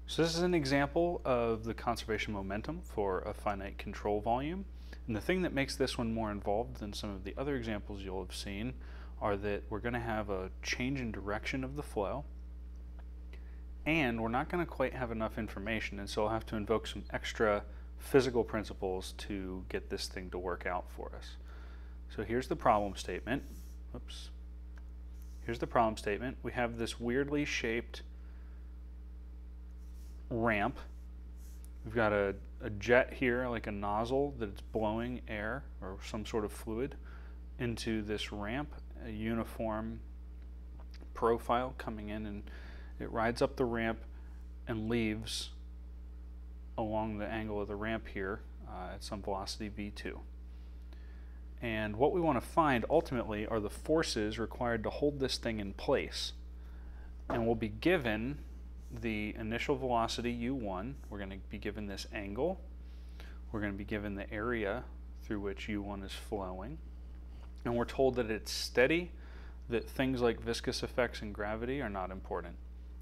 So this is an example of the conservation momentum for a finite control volume. And the thing that makes this one more involved than some of the other examples you'll have seen are that we're going to have a change in direction of the flow, and we're not going to quite have enough information, and so I'll have to invoke some extra physical principles to get this thing to work out for us. So here's the problem statement. Oops. Here's the problem statement. We have this weirdly shaped ramp. We've got a jet here, like a nozzle that's blowing air or some sort of fluid into this ramp, a uniform profile coming in, and it rides up the ramp and leaves along the angle of the ramp here at some velocity v2. And what we want to find ultimately are the forces required to hold this thing in place. And we'll be given the initial velocity u1, we're going to be given this angle, we're going to be given the area through which u1 is flowing, and we're told that it's steady, that things like viscous effects and gravity are not important.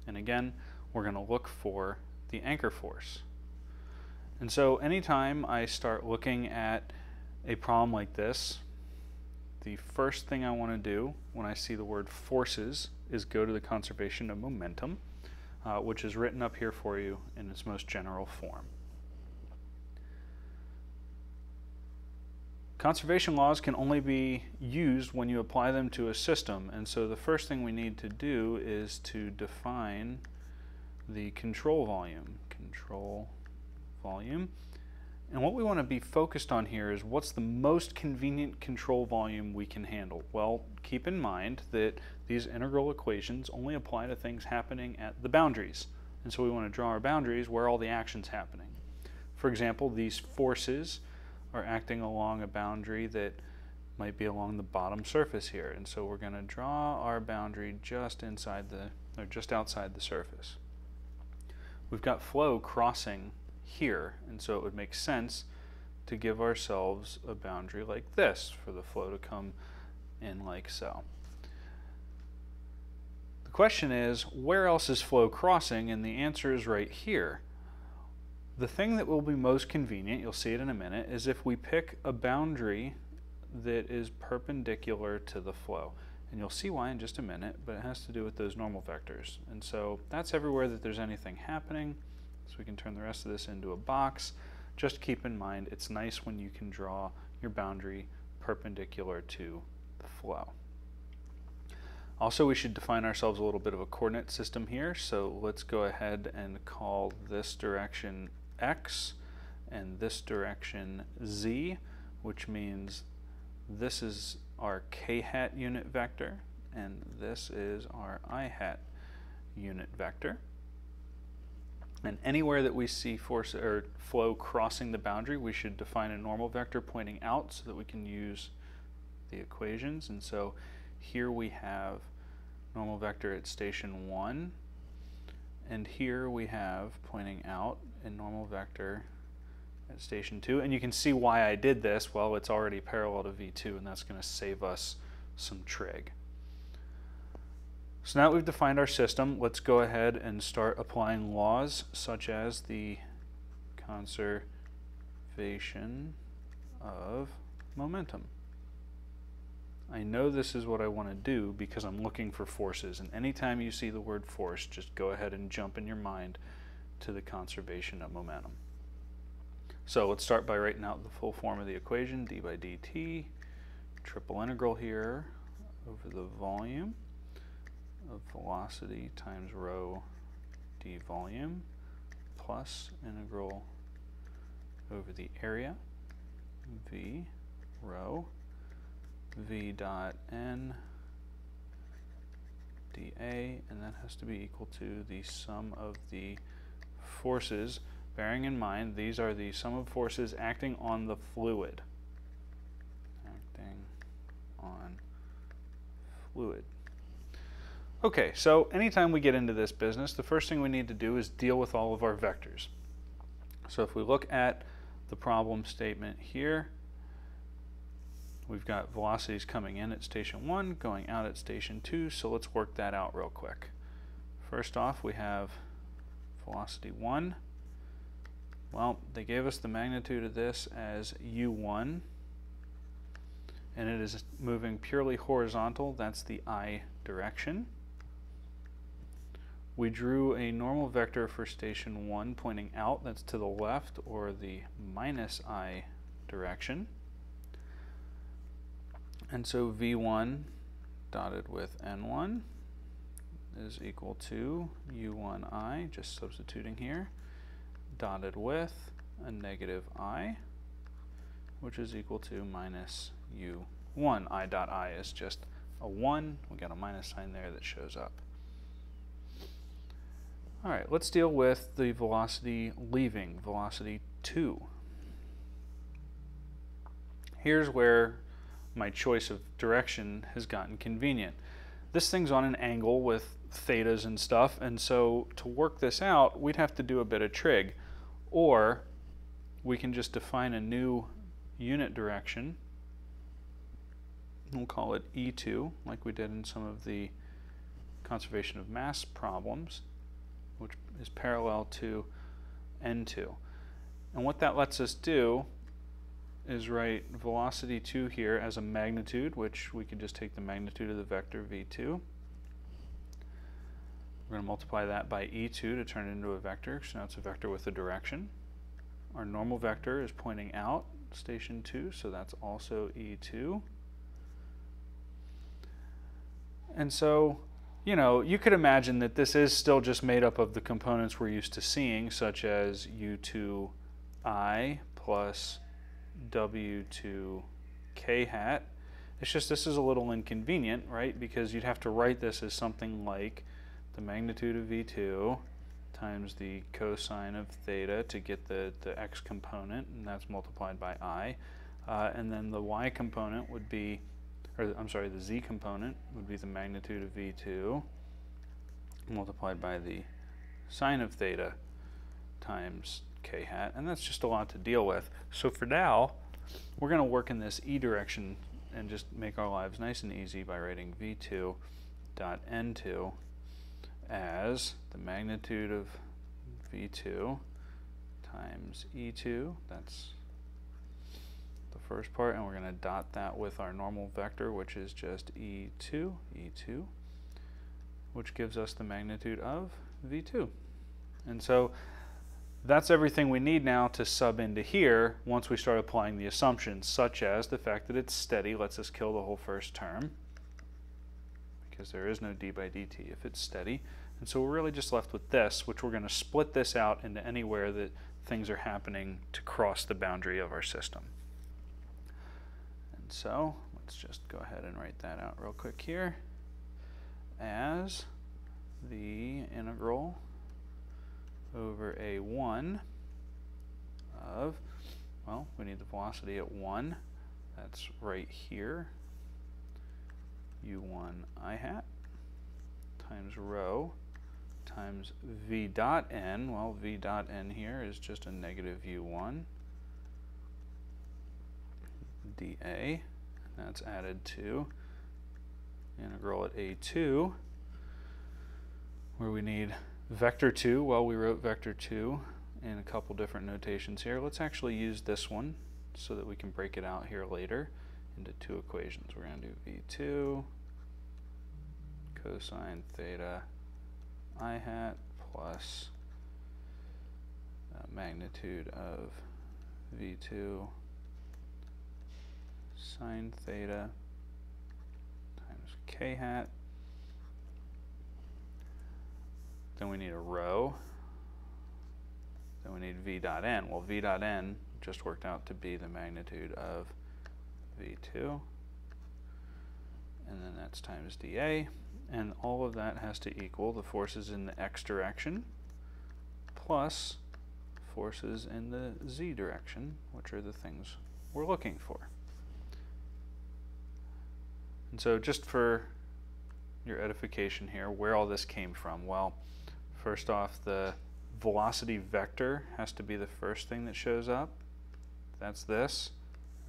And again, we're going to look for the anchor force. And so anytime I start looking at a problem like this, the first thing I want to do when I see the word forces is go to the conservation of momentum, which is written up here for you in its most general form. Conservation laws can only be used when you apply them to a system, and so the first thing we need to do is to define the control volume. Control volume. And what we want to be focused on here is what's the most convenient control volume we can handle. Well, keep in mind that these integral equations only apply to things happening at the boundaries. And so we want to draw our boundaries where all the action's happening. For example, these forces are acting along a boundary that might be along the bottom surface here. And so we're going to draw our boundary just inside the, or just outside the surface. We've got flow crossing here, and so it would make sense to give ourselves a boundary like this for the flow to come in like so. The question is, where else is flow crossing? And the answer is right here. The thing that will be most convenient, you'll see it in a minute, is if we pick a boundary that is perpendicular to the flow. And you'll see why in just a minute, but it has to do with those normal vectors. And so that's everywhere that there's anything happening. So we can turn the rest of this into a box. Just keep in mind, it's nice when you can draw your boundary perpendicular to the flow. Also, we should define ourselves a little bit of a coordinate system here. So let's go ahead and call this direction x and this direction z, which means this is our k hat unit vector and this is our I hat unit vector. And anywhere that we see force or flow crossing the boundary, we should define a normal vector pointing out so that we can use the equations. And so here we have normal vector at station 1, and here we have pointing out a normal vector at station 2. And you can see why I did this. Well, it's already parallel to v2, and that's going to save us some trig. So now that we've defined our system, let's go ahead and start applying laws such as the conservation of momentum. I know this is what I want to do because I'm looking for forces, and anytime you see the word force, just go ahead and jump in your mind to the conservation of momentum. So let's start by writing out the full form of the equation, d by dt, triple integral here over the volume of velocity times rho d volume plus integral over the area v rho v dot n dA, and that has to be equal to the sum of the forces, bearing in mind these are the sum of forces acting on the fluid. Acting on fluid. Okay, so anytime we get into this business, the first thing we need to do is deal with all of our vectors. So if we look at the problem statement here, we've got velocities coming in at station 1, going out at station 2, so let's work that out real quick. First off, we have velocity 1. Well, they gave us the magnitude of this as u1, and it is moving purely horizontal. That's the I direction. We drew a normal vector for station 1 pointing out, that's to the left, or the minus I direction. And so v1 dotted with n1 is equal to u1i, just substituting here, dotted with a negative I, which is equal to minus u1. I dot I is just a 1. We got a minus sign there that shows up. All right, let's deal with the velocity leaving, velocity 2. Here's where my choice of direction has gotten convenient. This thing's on an angle with thetas and stuff, and so to work this out, we'd have to do a bit of trig. Or we can just define a new unit direction. We'll call it E2, like we did in some of the conservation of mass problems, which is parallel to n2. And what that lets us do is write velocity 2 here as a magnitude, which we could just take the magnitude of the vector v2. We're going to multiply that by e2 to turn it into a vector, so now it's a vector with a direction. Our normal vector is pointing out, station 2, so that's also e2. And so, you know, you could imagine that this is still just made up of the components we're used to seeing, such as u2i plus w2k hat. It's just this is a little inconvenient, right? Because you'd have to write this as something like the magnitude of v2 times the cosine of theta to get the x component, and that's multiplied by I. And then the y component would be, or I'm sorry, the z component would be the magnitude of v2 multiplied by the sine of theta times k hat, and that's just a lot to deal with. So for now, we're going to work in this e direction and just make our lives nice and easy by writing v2 dot n2 as the magnitude of v2 times e2, that's the first part, and we're going to dot that with our normal vector, which is just e2, which gives us the magnitude of v2. And so that's everything we need now to sub into here once we start applying the assumptions, such as the fact that it's steady lets us kill the whole first term, because there is no d by dt if it's steady. And so we're really just left with this, which we're going to split this out into anywhere that things are happening to cross the boundary of our system. And so let's just go ahead and write that out real quick here as the integral over a1 of, well, we need the velocity at 1. That's right here, u1 I hat times rho times v dot n. Well, v dot n here is just a negative u1 dA, and that's added to integral at a2, where we need vector 2. Well, we wrote vector 2 in a couple different notations here. Let's actually use this one so that we can break it out here later into two equations. We're going to do v2 cosine theta I hat plus magnitude of v2 sine theta times k hat. Then we need a rho. Then we need v dot n. Well, v dot n just worked out to be the magnitude of v2. And then that's times dA. And all of that has to equal the forces in the x direction plus forces in the z direction, which are the things we're looking for. And so just for your edification here, where all this came from, well, first off, the velocity vector has to be the first thing that shows up. That's this.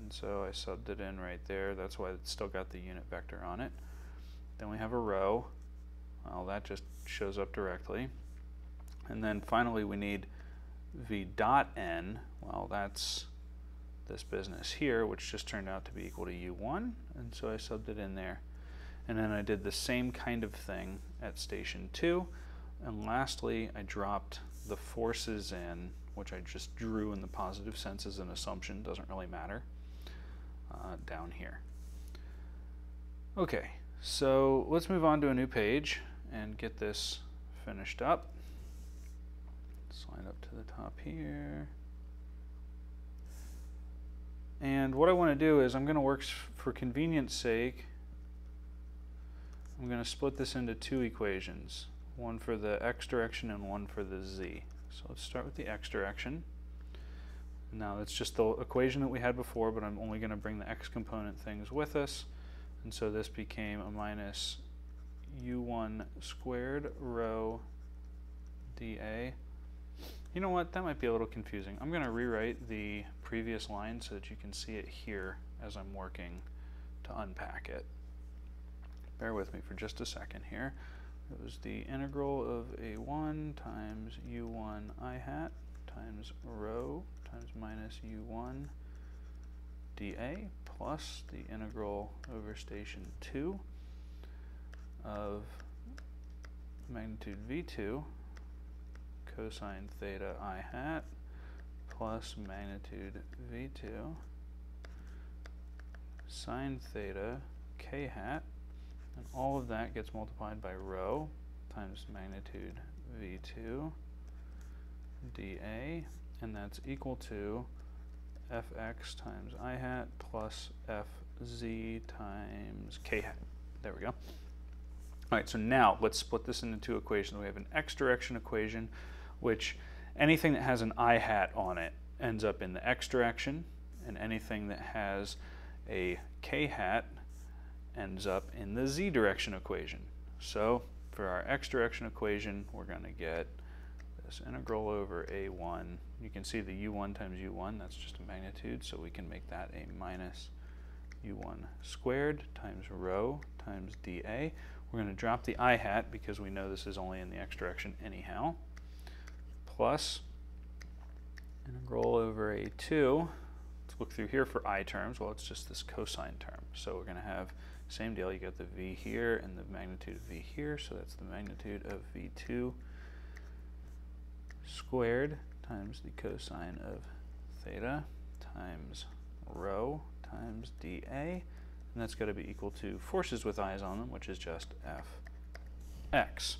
And so I subbed it in right there. That's why it's still got the unit vector on it. Then we have a rho. Well, that just shows up directly. And then finally we need v dot n. Well, that's this business here, which just turned out to be equal to u1, and so I subbed it in there. And then I did the same kind of thing at station 2. And lastly, I dropped the forces in, which I just drew in the positive sense as an assumption, doesn't really matter, down here. Okay, so let's move on to a new page and get this finished up. Slide up to the top here. And what I want to do is I'm going to work, for convenience sake, I'm going to split this into two equations, one for the x direction and one for the z. So let's start with the x direction. Now that's just the equation that we had before, but I'm only going to bring the x component things with us. And so this became a minus u1 squared rho dA. You know what, that might be a little confusing. I'm going to rewrite the previous line so that you can see it here as I'm working to unpack it. Bear with me for just a second here. It was the integral of a1 times u1 I hat times rho times minus u1 dA plus the integral over station 2 of magnitude v2 cosine theta I hat plus magnitude v2 sine theta k hat, and all of that gets multiplied by rho times magnitude v2 dA, and that's equal to fx times I hat plus fz times k hat. There we go. All right, so now let's split this into two equations. We have an x direction equation, which anything that has an I hat on it ends up in the x direction, and anything that has a k hat ends up in the z direction equation. So for our x direction equation, we're going to get this integral over a1. You can see the u1 times u1, that's just a magnitude, so we can make that a minus u1 squared times rho times dA. We're going to drop the I hat because we know this is only in the x direction anyhow, plus integral over a2. Let's look through here for I terms. Well, it's just this cosine term. So we're going to have same deal. You got the v here and the magnitude of v here, so that's the magnitude of v2 squared times the cosine of theta times rho times dA, and that's got to be equal to forces with i's on them, which is just fx.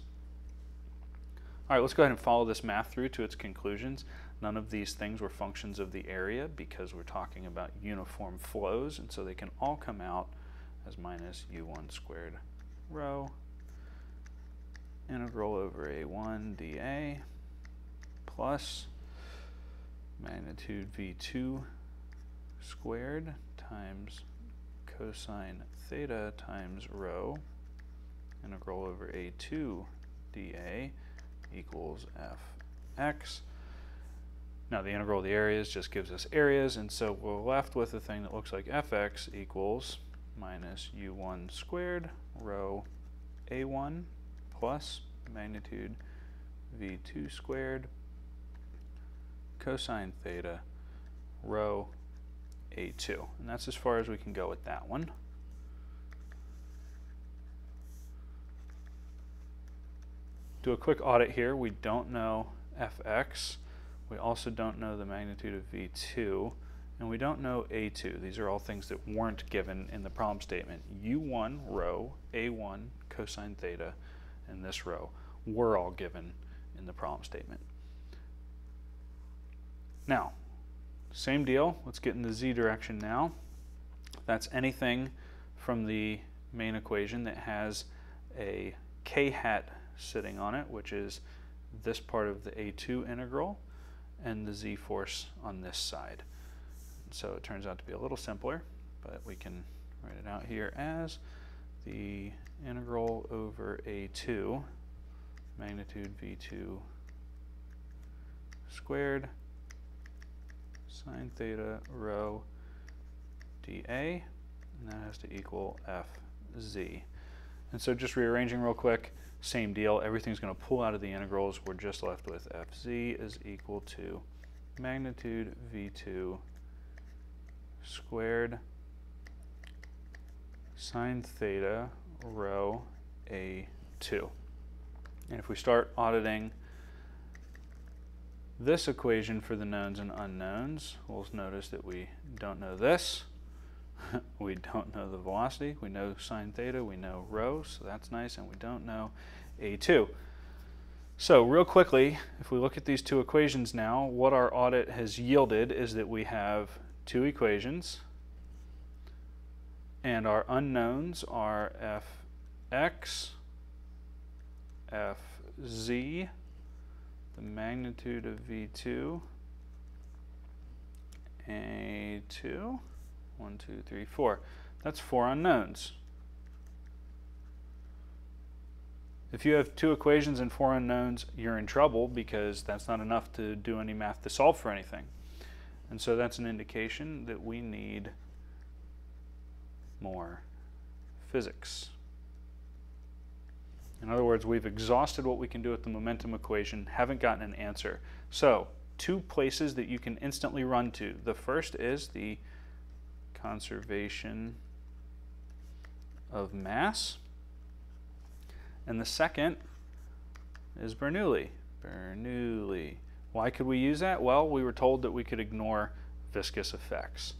All right, let's go ahead and follow this math through to its conclusions. None of these things were functions of the area because we're talking about uniform flows, and so they can all come out as minus u1 squared rho integral over a1 dA plus magnitude v2 squared times cosine theta times rho integral over a2 dA equals fx. Now the integral of the areas just gives us areas, and so we're left with a thing that looks like fx equals minus u1 squared rho a1 plus magnitude v2 squared cosine theta rho a2. And that's as far as we can go with that one. Do a quick audit here. We don't know fx. We also don't know the magnitude of v2. And we don't know a2. These are all things that weren't given in the problem statement. u1 rho, a1 cosine theta, and this rho were all given in the problem statement. Now, same deal. Let's get in the z direction now. That's anything from the main equation that has a k hat sitting on it, which is this part of the a2 integral, and the z force on this side. So it turns out to be a little simpler, but we can write it out here as the integral over a2 magnitude v2 squared sine theta rho dA, and that has to equal fz. And so just rearranging real quick, same deal. Everything's going to pull out of the integrals. We're just left with fz is equal to magnitude v2 squared sine theta rho a2. And if we start auditing this equation for the knowns and unknowns, we'll notice that we don't know this. We don't know the velocity. We know sine theta, we know rho, so that's nice, and we don't know a2. So real quickly, if we look at these two equations now, what our audit has yielded is that we have two equations, and our unknowns are fx, fz, the magnitude of v2, a2, 1, 2, 3, 4. That's 4 unknowns. If you have two equations and 4 unknowns, you're in trouble because that's not enough to do any math to solve for anything. And so that's an indication that we need more physics. In other words, we've exhausted what we can do with the momentum equation, haven't gotten an answer. So, two places that you can instantly run to. The first is the conservation of mass, and the second is Bernoulli. Bernoulli. Why could we use that? Well, we were told that we could ignore viscous effects.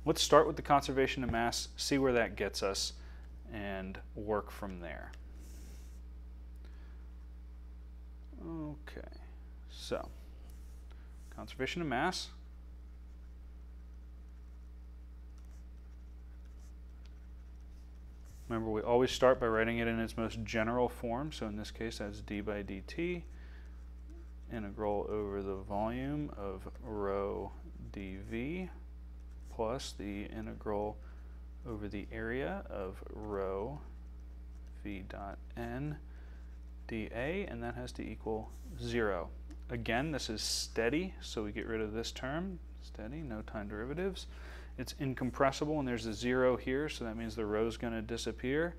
Let's start with the conservation of mass, see where that gets us, and work from there. Okay, so conservation of mass. Remember, we always start by writing it in its most general form. So in this case, that's d by dt, integral over the volume of rho dv plus the integral over the area of rho v dot n dA, and that has to equal 0. Again, this is steady, so we get rid of this term. Steady, no time derivatives. It's incompressible, and there's a 0 here, so that means the rho is going to disappear.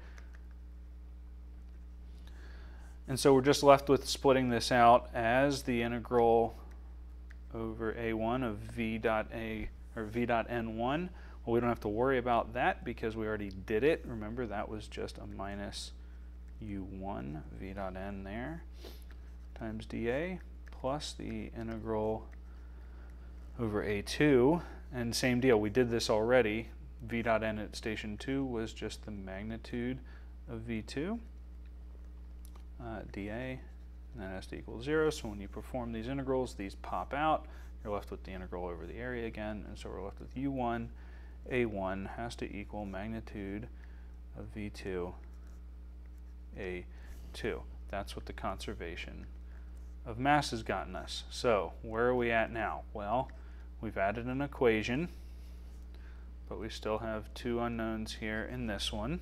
And so we're just left with splitting this out as the integral over a1 of v dot a or v dot n1. Well, we don't have to worry about that because we already did it. Remember, that was just a minus u1 v dot n there times dA plus the integral over a2, and same deal, we did this already. V dot n at station 2 was just the magnitude of v2 dA, and that has to equal 0, so when you perform these integrals, these pop out. You're left with the integral over the area again, and so we're left with u1 a1 has to equal magnitude of v2 a2. That's what the conservation of mass has gotten us. So where are we at now? Well, we've added an equation, but we still have two unknowns here in this one,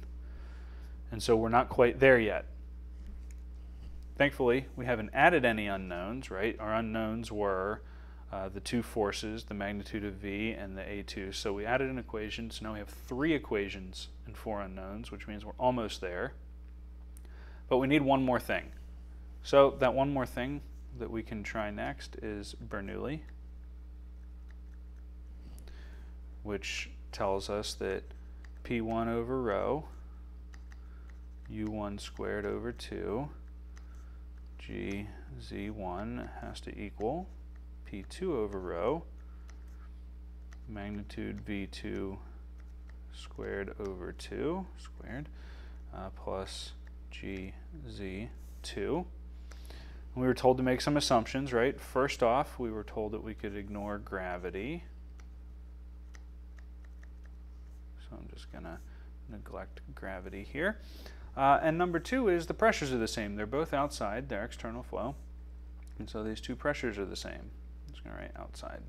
and so we're not quite there yet. Thankfully, we haven't added any unknowns, right? Our unknowns were the two forces, the magnitude of v and the a2. So we added an equation, so now we have 3 equations and 4 unknowns, which means we're almost there. But we need one more thing. So that one more thing that we can try next is Bernoulli, which tells us that P1 over rho, U1 squared over 2, GZ1 has to equal P2 over rho, magnitude V2 squared over 2 squared plus GZ2. We were told to make some assumptions, right? First off, we were told that we could ignore gravity. So I'm just going to neglect gravity here. And number 2 is the pressures are the same. They're both outside, they're external flow. And so these two pressures are the same. I'm just going to write outside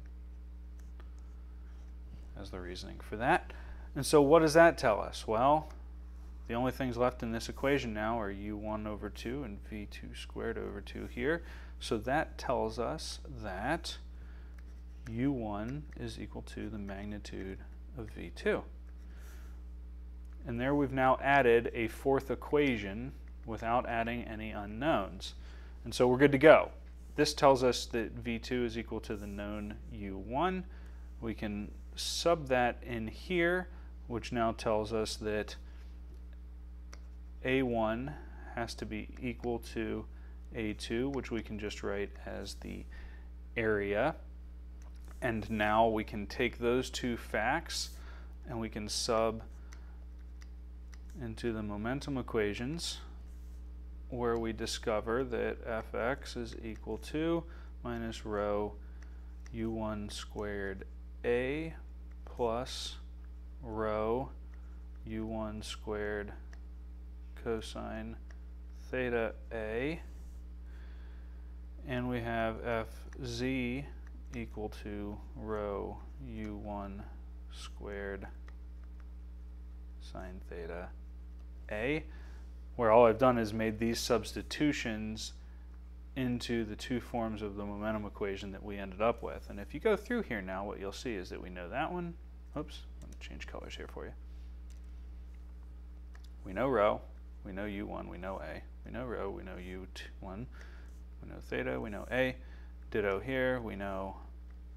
as the reasoning for that. And so what does that tell us? Well, the only things left in this equation now are u1 over 2 and v2 squared over 2 here. So that tells us that u1 is equal to the magnitude of v2. And there we've now added a fourth equation without adding any unknowns. And so we're good to go. This tells us that V2 is equal to the known U1. We can sub that in here, which now tells us that A1 has to be equal to A2, which we can just write as the area. And now we can take those two facts and we can sub into the momentum equations, where we discover that Fx is equal to minus rho u1 squared A plus rho u1 squared cosine theta A, and we have Fz equal to rho u1 squared sine theta A, where all I've done is made these substitutions into the two forms of the momentum equation that we ended up with. And if you go through here now, what you'll see is that we know that one. Oops, let me change colors here for you. We know rho, we know u1, we know A. We know rho, we know u1, we know theta, we know A. Ditto here, we know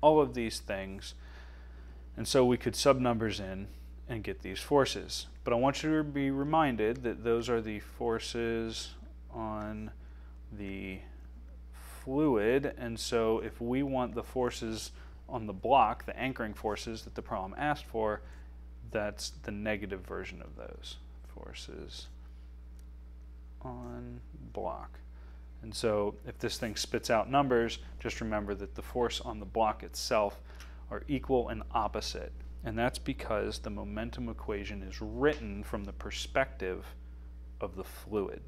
all of these things. And so we could sub numbers in and get these forces. But I want you to be reminded that those are the forces on the fluid, and so if we want the forces on the block, the anchoring forces that the problem asked for, that's the negative version of those forces on block. And so if this thing spits out numbers, just remember that the force on the block itself are equal and opposite. And that's because the momentum equation is written from the perspective of the fluid.